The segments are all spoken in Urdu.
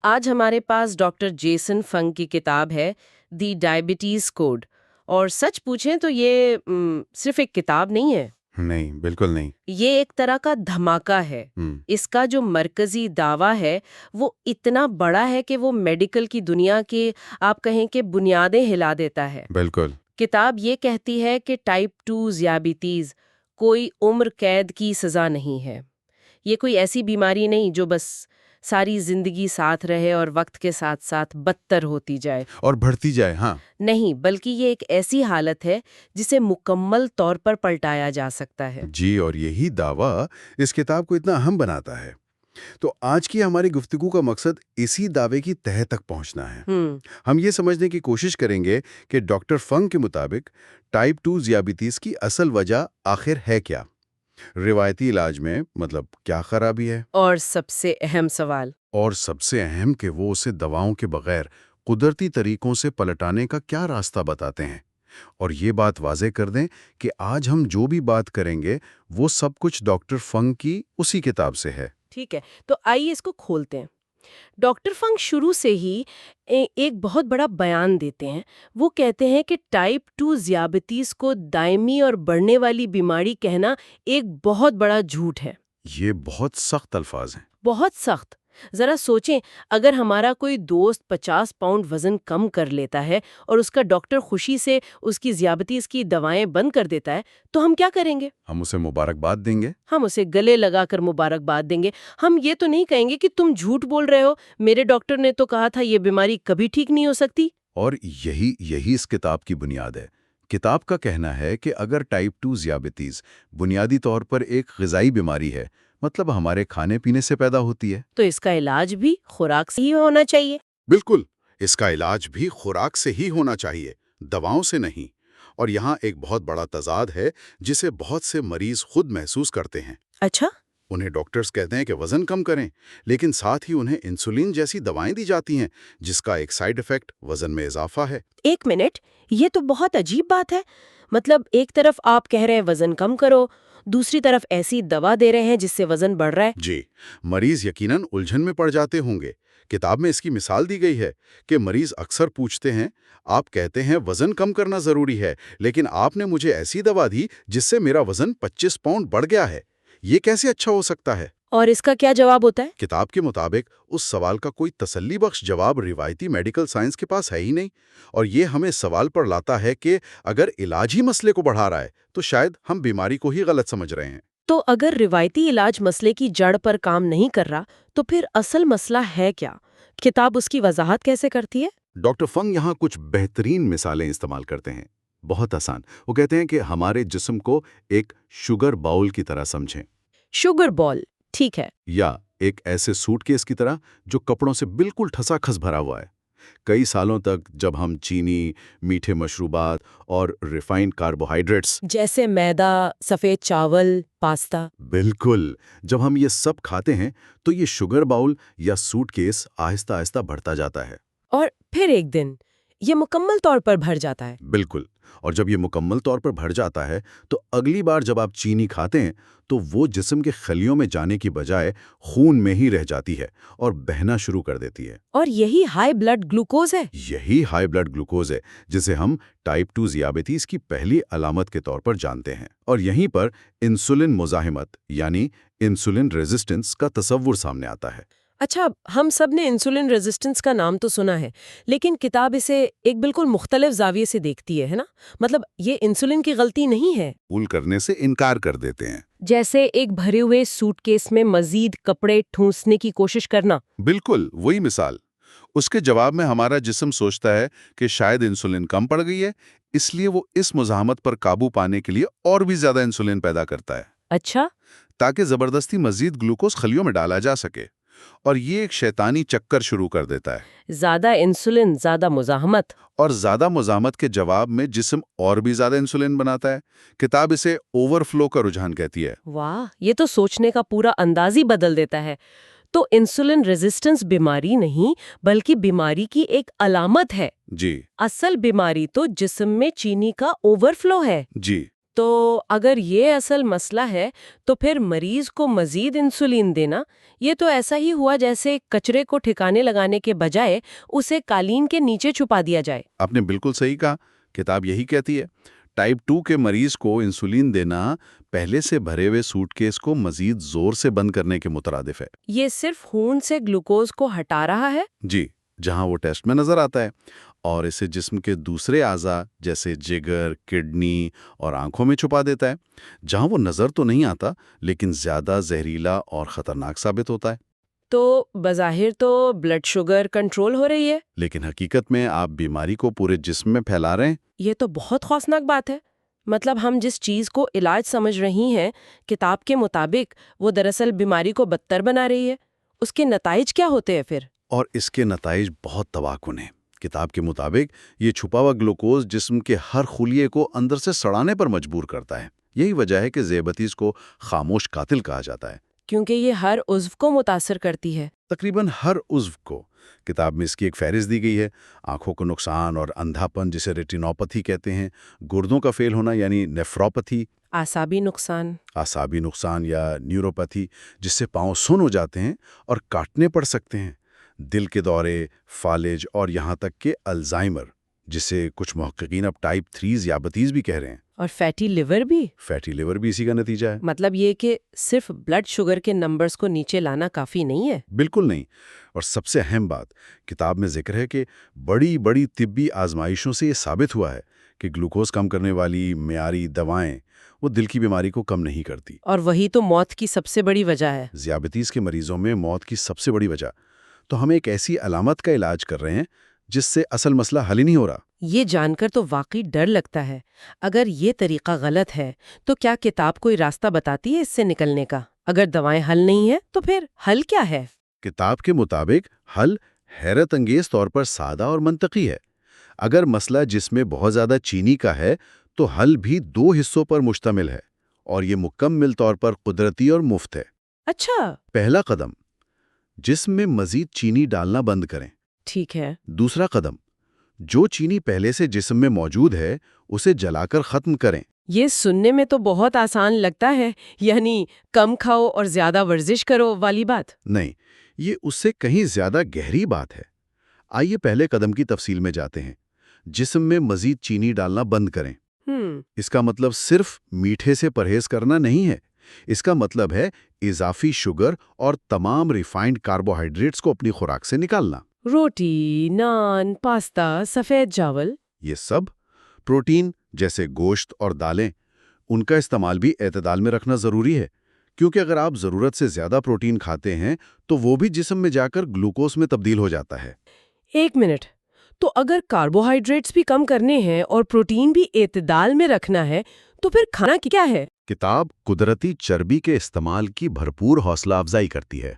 آج ہمارے پاس ڈاکٹر جیسن فنگ کی کتاب ہے دی ڈائبٹیز کوڈ، اور سچ پوچھیں تو یہ صرف ایک کتاب نہیں ہے، نہیں، بالکل نہیں۔ یہ ایک طرح کا دھماکہ ہے۔ اس کا جو مرکزی دعویٰ ہے وہ اتنا بڑا ہے کہ وہ میڈیکل کی دنیا کے آپ کہیں کہ بنیادیں ہلا دیتا ہے۔ بالکل۔ کتاب یہ کہتی ہے کہ ٹائپ 2 ذیابیطیز کوئی عمر قید کی سزا نہیں ہے۔ یہ کوئی ایسی بیماری نہیں جو بس ساری زندگی ساتھ رہے اور وقت کے ساتھ ساتھ بدتر ہوتی جائے اور بڑھتی جائے، ہاں۔ نہیں، بلکہ یہ ایک ایسی حالت ہے جسے مکمل طور پر پلٹایا جا سکتا ہے۔ جی، اور یہی دعویٰ اس کتاب کو اتنا اہم بناتا ہے۔ تو آج کی ہماری گفتگو کا مقصد اسی دعوے کی تہہ تک پہنچنا ہے۔ ہم یہ سمجھنے کی کوشش کریں گے کہ ڈاکٹر فنگ کے مطابق ٹائپ 2 ذیابیطیز کی اصل وجہ آخر ہے کیا؟ روایتی علاج میں مطلب کیا خرابی ہے؟ اور سب سے اہم سوال، اور سب سے اہم کہ وہ اسے دواؤں کے بغیر قدرتی طریقوں سے پلٹانے کا کیا راستہ بتاتے ہیں۔ اور یہ بات واضح کر دیں کہ آج ہم جو بھی بات کریں گے وہ سب کچھ ڈاکٹر فنگ کی اسی کتاب سے ہے۔ ٹھیک ہے، تو آئیے اس کو کھولتے ہیں۔ ڈاکٹر فنگ شروع سے ہی ایک بہت بڑا بیان دیتے ہیں۔ وہ کہتے ہیں کہ ٹائپ 2 ذیابیطیز کو دائمی اور بڑھنے والی بیماری کہنا ایک بہت بڑا جھوٹ ہے۔ یہ بہت سخت الفاظ ہیں۔ بہت سخت۔ ذرا سوچیں، اگر ہمارا کوئی دوست 50 پاؤنڈ وزن کم کر لیتا ہے اور اس کا ڈاکٹر خوشی سے اس کی ذیابیطیز کی دوائیں بند کر دیتا ہے تو ہم کیا کریں گے؟ ہم اسے مبارکباد دیں گے۔ ہم اسے گلے لگا کر مبارکباد دیں گے۔ ہم یہ تو نہیں کہیں گے کہ تم جھوٹ بول رہے ہو، میرے ڈاکٹر نے تو کہا تھا یہ بیماری کبھی ٹھیک نہیں ہو سکتی۔ اور یہی اس کتاب کی بنیاد ہے۔ کتاب کا کہنا ہے کہ اگر ٹائپ 2 ذیابیطیز بنیادی طور پر ایک غذائی بیماری ہے، مطلب ہمارے کھانے پینے سے پیدا ہوتی ہے، تو اس کا علاج بھی خوراک سے ہی ہونا چاہیے۔ بالکل، اس کا علاج بھی خوراک سے ہی ہونا چاہیے، دواؤں سے نہیں۔ اور یہاں ایک بہت بڑا تضاد ہے جسے بہت سے مریض خود محسوس کرتے ہیں۔ اچھا؟ انہیں ڈاکٹرز کہتے ہیں کہ وزن کم کریں، لیکن ساتھ ہی انہیں انسولین جیسی دوائیں دی جاتی ہیں جس کا ایک سائیڈ ایفیکٹ وزن میں اضافہ ہے۔ ایک منٹ، یہ تو بہت عجیب بات ہے۔ مطلب ایک طرف آپ کہہ رہے ہیں وزن کم کرو، دوسری طرف ایسی دوا دے رہے ہیں جس سے وزن بڑھ رہا ہے۔ جی، مریض یقیناً الجھن میں پڑ جاتے ہوں گے۔ کتاب میں اس کی مثال دی گئی ہے کہ مریض اکثر پوچھتے ہیں، آپ کہتے ہیں وزن کم کرنا ضروری ہے، لیکن آپ نے مجھے ایسی دوا دی جس سے میرا وزن 25 پاؤنڈ بڑھ گیا ہے، یہ کیسے اچھا ہو سکتا ہے؟ اور اس کا کیا جواب ہوتا ہے؟ کتاب کے مطابق اس سوال کا کوئی تسلی بخش جواب روایتی میڈیکل سائنس کے پاس ہے ہی نہیں، اور یہ ہمیں سوال پر لاتا ہے کہ اگر علاج ہی مسئلے کو بڑھا رہا ہے تو شاید ہم بیماری کو ہی غلط سمجھ رہے ہیں۔ تو اگر روایتی علاج مسئلے کی جڑ پر کام نہیں کر رہا تو پھر اصل مسئلہ ہے کیا؟ کتاب اس کی وضاحت کیسے کرتی ہے؟ ڈاکٹر فنگ یہاں کچھ بہترین مثالیں استعمال کرتے ہیں، بہت آسان۔ وہ کہتے ہیں کہ ہمارے جسم کو ایک شوگر باؤل کی طرح سمجھیں، شوگر بال، ٹھیک ہے، یا ایک ایسے سوٹ کیس کی طرح جو کپڑوں سے بالکل ٹھسا کھس بھرا ہوا ہے۔ کئی سالوں تک جب ہم چینی، میٹھے مشروبات اور ریفائنڈ کاربوہائیڈریٹس جیسے میدا، سفید چاول، پاستا، بالکل، جب ہم یہ سب کھاتے ہیں تو یہ شوگر باؤل یا سوٹ کیس آہستہ آہستہ بڑھتا جاتا ہے۔ اور پھر ایک دن یہ مکمل طور پر بھر جاتا ہے۔ بالکل، اور جب یہ مکمل طور پر بھر جاتا ہے تو اگلی بار جب آپ چینی کھاتے ہیں تو وہ جسم کے خلیوں میں جانے کی بجائے خون میں ہی رہ جاتی ہے اور بہنا شروع کر دیتی ہے۔ اور یہی ہائی بلڈ گلوکوز ہے۔ یہی ہائی بلڈ گلوکوز ہے جسے ہم ٹائپ 2 ذیابیطیز کی پہلی علامت کے طور پر جانتے ہیں، اور یہیں پر انسولین مزاحمت یعنی انسولین ریزسٹنس کا تصور سامنے آتا ہے۔ اچھا، ہم سب نے انسولین ریزسٹنس کا نام تو سنا ہے، لیکن کتاب اسے ایک بالکل مختلف زاویے سے دیکھتی ہے نا؟ مطلب یہ انسولین کی غلطی نہیں ہے، قبول کرنے سے انکار کر دیتے ہیں۔ جیسے ایک بھرے ہوئے سوٹ کیس میں مزید کپڑے ٹھونسنے کی کوشش کرنا۔ بالکل وہی مثال۔ اس کے جواب میں ہمارا جسم سوچتا ہے کہ شاید انسولین کم پڑ گئی ہے، اس لیے وہ اس مزاحمت پر قابو پانے کے لیے اور بھی زیادہ انسولین پیدا کرتا ہے۔ اچھا، تاکہ زبردستی مزید گلوکوز خلیوں میں ڈالا جا سکے، اور یہ ایک شیطانی چکر شروع کر دیتا ہے۔ زیادہ انسولین، زیادہ مزاحمت، اور زیادہ مزاحمت کے جواب میں جسم اور بھی زیادہ انسولین بناتا ہے۔ کتاب اسے اوور فلو کا رجحان کہتی ہے۔ واہ، یہ تو سوچنے کا پورا انداز ہی بدل دیتا ہے۔ تو انسولین ریزسٹنس بیماری نہیں بلکہ بیماری کی ایک علامت ہے۔ جی اصل بیماری تو جسم میں چینی کا اوور فلو ہے۔ جی تو اگر یہ اصل مسئلہ ہے تو پھر مریض کو مزید انسولین دینا یہ تو ایسا ہی ہوا جیسے کچرے کو ٹھکانے لگانے کے بجائے اسے قالین کے نیچے چھپا دیا جائے۔ آپ نے بالکل صحیح کہا، کتاب یہی کہتی ہے۔ ٹائپ 2 کے مریض کو انسولین دینا پہلے سے بھرے ہوئے سوٹ کیس کو مزید زور سے بند کرنے کے مترادف ہے۔ یہ صرف خون سے گلوکوز کو ہٹا رہا ہے؟ جی، جہاں وہ ٹیسٹ میں نظر آتا ہے، اور اسے جسم کے دوسرے اعضاء جیسے جگر، کڈنی اور آنکھوں میں چھپا دیتا ہے، جہاں وہ نظر تو نہیں آتا لیکن زیادہ زہریلا اور خطرناک ثابت ہوتا ہے۔ تو بظاہر تو بلڈ شوگر کنٹرول ہو رہی ہے، لیکن حقیقت میں آپ بیماری کو پورے جسم میں پھیلا رہے ہیں۔ یہ تو بہت خوفناک بات ہے۔ مطلب ہم جس چیز کو علاج سمجھ رہی ہیں کتاب کے مطابق وہ دراصل بیماری کو بدتر بنا رہی ہے۔ اس کے نتائج کیا ہوتے ہیں پھر؟ اور اس کے نتائج بہت تباہکن ہیں۔ کتاب کے مطابق یہ چھپا ہوا گلوکوز جسم کے ہر خلیے کو اندر سے سڑانے پر مجبور کرتا ہے۔ یہی وجہ ہے کہ ذیابیطس کو خاموش قاتل کہا جاتا ہے، کیونکہ یہ ہر عضو کو متاثر کرتی ہے۔ تقریباً ہر عضو کو۔ کتاب میں اس کی ایک فہرست دی گئی ہے: آنکھوں کو نقصان اور اندھاپن جسے ریٹینوپیتھی کہتے ہیں، گردوں کا فیل ہونا یعنی نیفروپیتھی، اعصابی نقصان یا نیوروپیتھی جس سے پاؤں سن ہو جاتے ہیں اور کاٹنے پڑ سکتے ہیں، دل کے دورے، فالج اور یہاں تک کہ الزائمر جسے کچھ محققین اب ٹائپ 3 ذیابیطس بھی کہہ رہے ہیں۔ اور فیٹی لیور بھی؟ فیٹی لیور بھی اسی کا نتیجہ ہے۔ مطلب یہ کہ صرف بلڈ شوگر کے نمبرز کو نیچے لانا کافی نہیں ہے؟ بالکل نہیں۔ اور سب سے اہم بات کتاب میں ذکر ہے کہ بڑی بڑی طبی آزمائشوں سے یہ ثابت ہوا ہے کہ گلوکوز کم کرنے والی معیاری دوائیں وہ دل کی بیماری کو کم نہیں کرتی۔ اور وہی تو موت کی سب سے بڑی وجہ ہے۔ ذیابیطس کے مریضوں میں موت کی سب سے بڑی وجہ۔ تو ہم ایک ایسی علامت کا علاج کر رہے ہیں جس سے اصل مسئلہ حل ہی نہیں ہو رہا۔ یہ جان کر تو واقعی ڈر لگتا ہے۔ اگر یہ طریقہ غلط ہے تو کیا کتاب کوئی راستہ بتاتی ہے اس سے نکلنے کا؟ اگر دوائیں حل نہیں ہیں تو پھر حل کیا ہے؟ کتاب کے مطابق حل حیرت انگیز طور پر سادہ اور منطقی ہے۔ اگر مسئلہ جس میں بہت زیادہ چینی کا ہے تو حل بھی 2 حصوں پر مشتمل ہے، اور یہ مکمل طور پر قدرتی اور مفت ہے۔ اچھا، پہلا قدم، جسم میں مزید چینی ڈالنا بند کریں۔ ٹھیک ہے۔ دوسرا قدم، جو چینی پہلے سے جسم میں موجود ہے اسے جلا کر ختم کریں۔ یہ سننے میں تو بہت آسان لگتا ہے، یعنی کم کھاؤ اور زیادہ ورزش کرو والی بات۔ نہیں، یہ اس سے کہیں زیادہ گہری بات ہے۔ آئیے پہلے قدم کی تفصیل میں جاتے ہیں۔ جسم میں مزید چینی ڈالنا بند کریں۔ اس کا مطلب صرف میٹھے سے پرہیز کرنا نہیں ہے، اس کا مطلب ہے اضافی شوگر اور تمام ریفائنڈ کاربوہائیڈریٹس کو اپنی خوراک سے نکالنا۔ روٹی، نان، پاستا، سفید چاول، یہ سب پروٹین جیسے گوشت اور دالیں، ان کا استعمال بھی اعتدال میں رکھنا ضروری ہے، کیونکہ اگر آپ ضرورت سے زیادہ پروٹین کھاتے ہیں تو وہ بھی جسم میں جا کر گلوکوز میں تبدیل ہو جاتا ہے۔ ایک منٹ، تو اگر کاربوہائیڈریٹس بھی کم کرنے ہیں اور پروٹین بھی اعتدال میں رکھنا ہے تو پھر کھانا کیا ہے؟ کتاب قدرتی چربی کے استعمال کی بھرپور حوصلہ افزائی کرتی ہے۔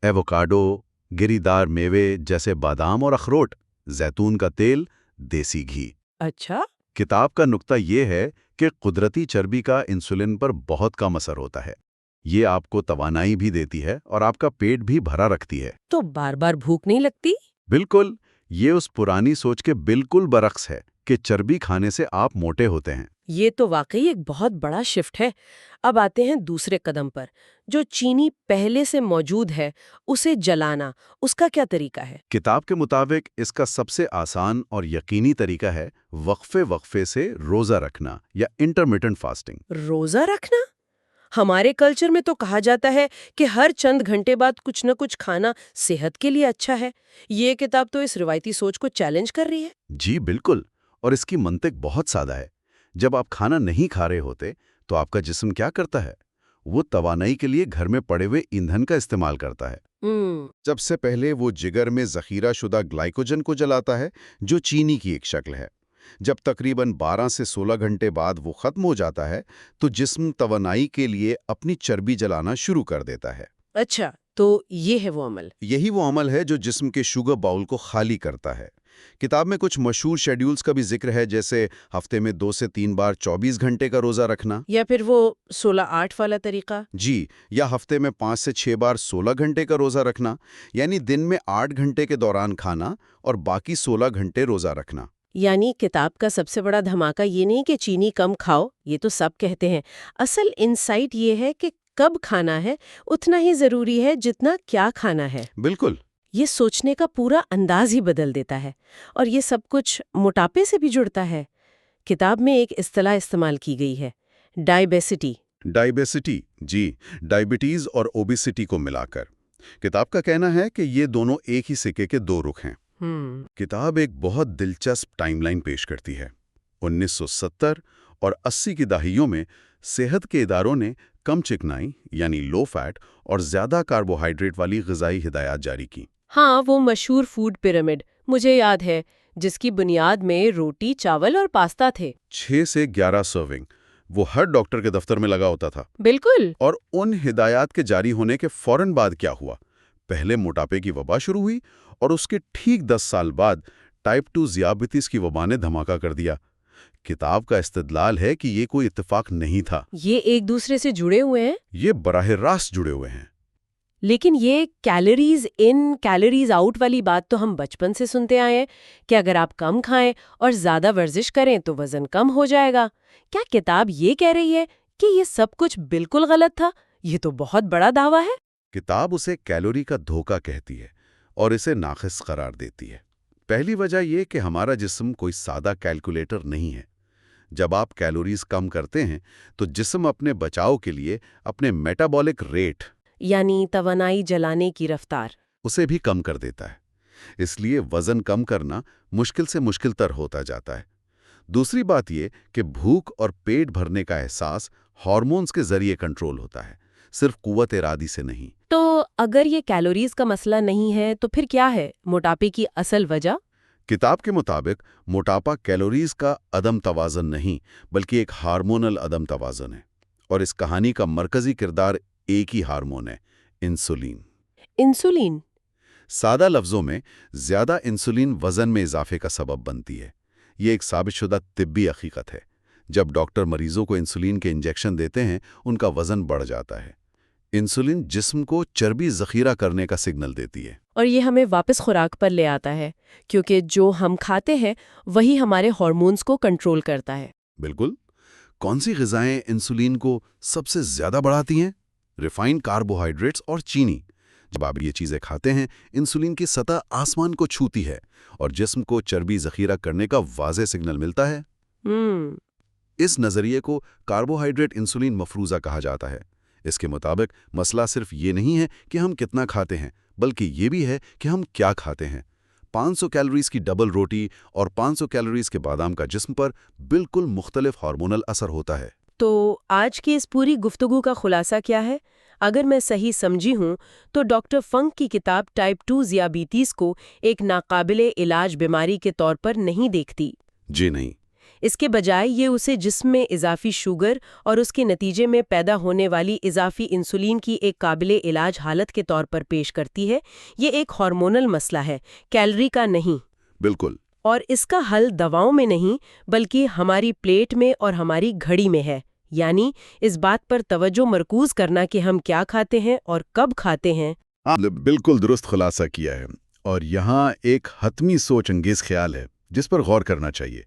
ایووکاڈو، گری دار میوے جیسے بادام اور اخروٹ، زیتون کا تیل، دیسی گھی۔ اچھا، کتاب کا نقطہ یہ ہے کہ قدرتی چربی کا انسولین پر بہت کم اثر ہوتا ہے۔ یہ آپ کو توانائی بھی دیتی ہے اور آپ کا پیٹ بھی بھرا رکھتی ہے۔ تو بار بار بھوک نہیں لگتی؟ بالکل، یہ اس پرانی سوچ کے بالکل برعکس ہے کہ چربی کھانے سے آپ موٹے ہوتے ہیں۔ یہ تو واقعی ایک بہت بڑا شفٹ ہے۔ اب آتے ہیں دوسرے قدم پر، جو چینی پہلے سے موجود ہے اسے جلانا، اس کا کیا طریقہ ہے؟ کتاب کے مطابق اس کا سب سے آسان اور یقینی طریقہ ہے وقفے وقفے سے روزہ رکھنا یا انٹرمیٹنٹ فاسٹنگ۔ روزہ رکھنا؟ ہمارے کلچر میں تو کہا جاتا ہے کہ ہر چند گھنٹے بعد کچھ نہ کچھ کھانا صحت کے لیے اچھا ہے۔ یہ کتاب تو اس روایتی سوچ کو چیلنج کر رہی ہے۔ جی بالکل، اور اس کی منطق بہت سادہ ہے۔ جب آپ کھانا نہیں کھا رہے ہوتے تو آپ کا جسم کیا کرتا ہے؟ وہ توانائی کے لیے گھر میں پڑے ہوئے ایندھن کا استعمال کرتا ہے۔ سب سے پہلے وہ جگر میں ذخیرہ شدہ گلائکوجن کو جلاتا ہے، جو چینی کی ایک شکل ہے۔ جب تقریباً 12 سے 16 گھنٹے بعد وہ ختم ہو جاتا ہے تو جسم توانائی کے لیے اپنی چربی جلانا شروع کر دیتا ہے۔ اچھا، تو یہ ہے وہ عمل؟ یہی وہ عمل ہے جو جسم کے شوگر باؤل کو خالی کرتا ہے۔ کتاب میں کچھ مشہور شیڈیولز کا بھی ذکر ہے، جیسے ہفتے میں 2 سے 3 بار 24 گھنٹے کا روزہ رکھنا، یا پھر وہ 16-8 والا طریقہ؟ جی، یا ہفتے میں 5 سے 6 بار 16 گھنٹے کا روزہ رکھنا، یعنی دن میں 8 گھنٹے کے دوران کھانا اور باقی 16 گھنٹے روزہ رکھنا۔ یعنی کتاب کا سب سے بڑا دھماکہ یہ نہیں کہ چینی کم کھاؤ، یہ تو سب کہتے ہیں، اصل انسائٹ یہ ہے کہ کب کھانا ہے اتنا ہی ضروری ہے جتنا کیا کھانا ہے۔ بالکل۔ یہ سوچنے کا پورا انداز ہی بدل دیتا ہے، اور یہ سب کچھ موٹاپے سے بھی جڑتا ہے۔ کتاب میں ایک اصطلاح استعمال کی گئی ہے، ڈائبیسٹی۔ ڈائبیسٹی، جی، ڈائبٹیز اور اوبیسٹی کو ملا کر۔ کتاب کا کہنا ہے کہ یہ دونوں ایک ہی سکے کے دو رخ ہیں۔ کتاب ایک بہت دلچسپ ٹائم لائن پیش کرتی ہے۔ 1970 اور 80 کی دہائیوں میں صحت کے اداروں نے کم چکنائی یعنی لو فیٹ اور زیادہ کاربوہائیڈریٹ والی غذائی ہدایات جاری کی۔ ہاں، وہ مشہور فوڈ پیرامڈ مجھے یاد ہے، جس کی بنیاد میں روٹی، چاول اور پاستا تھے۔ 6 سے 11 سرونگ، وہ ہر ڈاکٹر کے دفتر میں لگا ہوتا تھا۔ بالکل۔ اور ان ہدایات کے جاری ہونے کے فوراً بعد کیا ہوا؟ پہلے موٹاپے کی وبا شروع ہوئی اور اس کے ٹھیک 10 سال بعد ٹائپ 2 ذیابیطس کی وبا نے دھماکہ کر دیا۔ کتاب کا استدلال ہے کہ یہ کوئی اتفاق نہیں تھا، یہ ایک دوسرے سے جڑے ہوئے ہیں۔ یہ براہ راست جڑے ہوئے ہیں۔ لیکن یہ کیلوریز ان کیلوریز آؤٹ والی بات تو ہم بچپن سے سنتے آئے ہیں کہ اگر آپ کم کھائیں اور زیادہ ورزش کریں تو وزن کم ہو جائے گا۔ کیا کتاب یہ کہہ رہی ہے کہ یہ سب کچھ بالکل غلط تھا؟ یہ تو بہت بڑا دعویٰ ہے۔ کتاب اسے کیلوری کا دھوکہ کہتی ہے اور اسے ناقص قرار دیتی ہے۔ پہلی وجہ یہ کہ ہمارا جسم کوئی سادہ کیلکولیٹر نہیں ہے۔ جب آپ کیلوریز کم کرتے ہیں تو جسم اپنے بچاؤ کے لیے اپنے میٹابولک ریٹ یعنی توانائی جلانے کی رفتار اسے بھی کم کر دیتا ہے۔ اس لیے وزن کم کرنا مشکل سے مشکل تر ہوتا جاتا ہے۔ دوسری بات یہ کہ بھوک اور پیٹ بھرنے کا احساس ہارمونز کے ذریعے کنٹرول ہوتا ہے، صرف قوت ارادی سے نہیں۔ تو اگر یہ کیلوریز کا مسئلہ نہیں ہے تو پھر کیا ہے موٹاپے کی اصل وجہ؟ کتاب کے مطابق موٹاپا کیلوریز کا عدم توازن نہیں بلکہ ایک ہارمونل عدم توازن ہے، اور اس کہانی کا مرکزی کردار ایک ہی ہارمون ہے، انسولین۔ انسولین؟ سادہ لفظوں میں زیادہ انسولین وزن میں اضافے کا سبب بنتی ہے۔ یہ ایک ثابت شدہ طبی حقیقت ہے۔ جب ڈاکٹر مریضوں کو انسولین کے انجیکشن دیتے ہیں ان کا وزن بڑھ جاتا ہے۔ انسولین جسم کو چربی ذخیرہ کرنے کا سگنل دیتی ہے، اور یہ ہمیں واپس خوراک پر لے آتا ہے، کیونکہ جو ہم کھاتے ہیں وہی ہمارے ہارمونز کو کنٹرول کرتا ہے۔ بالکل۔ کون سی غذائیں انسولین کو سب سے زیادہ بڑھاتی ہیں؟ ریفائنڈ کاربوہائیڈریٹس اور چینی۔ جب آپ یہ چیزیں کھاتے ہیں انسولین کی سطح آسمان کو چھوتی ہے اور جسم کو چربی ذخیرہ کرنے کا واضح سگنل ملتا ہے۔ اس نظریے کو کاربوہائیڈریٹ انسولین مفروضہ کہا جاتا ہے۔ اس کے مطابق مسئلہ صرف یہ نہیں ہے کہ ہم کتنا کھاتے ہیں بلکہ یہ بھی ہے کہ ہم کیا کھاتے ہیں۔ 500 کیلوریز کی ڈبل روٹی اور 500 کیلوریز کے بادام کا جسم پر بالکل مختلف ہارمونل اثر ہوتا ہے۔ تو آج کی اس پوری گفتگو کا خلاصہ کیا ہے؟ اگر میں صحیح سمجھی ہوں تو ڈاکٹر فنک کی کتاب ٹائپ 2 ذیابیطس کو ایک ناقابل علاج بیماری کے طور پر نہیں دیکھتی۔ جی نہیں۔ اس کے بجائے یہ اسے جسم میں اضافی شوگر اور اس کے نتیجے میں پیدا ہونے والی اضافی انسولین کی ایک قابل علاج حالت کے طور پر پیش کرتی ہے۔ یہ ایک ہارمونل مسئلہ ہے، کیلوری کا نہیں۔ بالکل۔ اور اس کا حل دواؤں میں نہیں بلکہ ہماری پلیٹ میں اور ہماری گھڑی میں ہے، یعنی اس بات پر توجہ مرکوز کرنا کہ ہم کیا کھاتے ہیں اور کب کھاتے ہیں۔ آپ نے بالکل درست خلاصہ کیا ہے، اور یہاں ایک حتمی سوچ انگیز خیال ہے جس پر غور کرنا چاہیے۔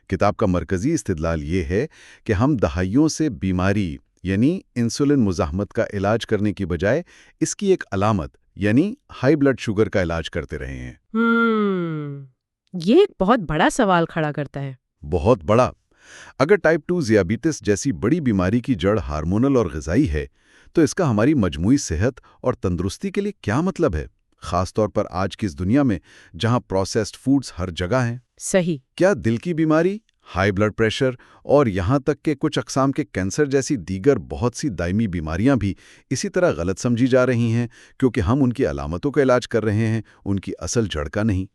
کتاب کا مرکزی استدلال یہ ہے کہ ہم دہائیوں سے بیماری یعنی انسولین مزاحمت کا علاج کرنے کی بجائے اس کی ایک علامت یعنی ہائی بلڈ شوگر کا علاج کرتے رہے ہیں۔ یہ ایک بہت بڑا سوال کھڑا کرتا ہے۔ بہت بڑا۔ اگر ٹائپ 2 ذیابیطس جیسی بڑی بیماری کی جڑ ہارمونل اور غذائی ہے تو اس کا ہماری مجموعی صحت اور تندرستی کے لیے کیا مطلب ہے، خاص طور پر آج کی اس دنیا میں جہاں پروسیسڈ فوڈز ہر جگہ ہیں۔ صحیح۔ کیا دل کی بیماری، ہائی بلڈ پریشر اور یہاں تک کہ کچھ اقسام کے کینسر جیسی دیگر بہت سی دائمی بیماریاں بھی اسی طرح غلط سمجھی جا رہی ہیں کیونکہ ہم ان کی علامتوں کا علاج کر رہے ہیں، ان کی اصل جڑ کا نہیں؟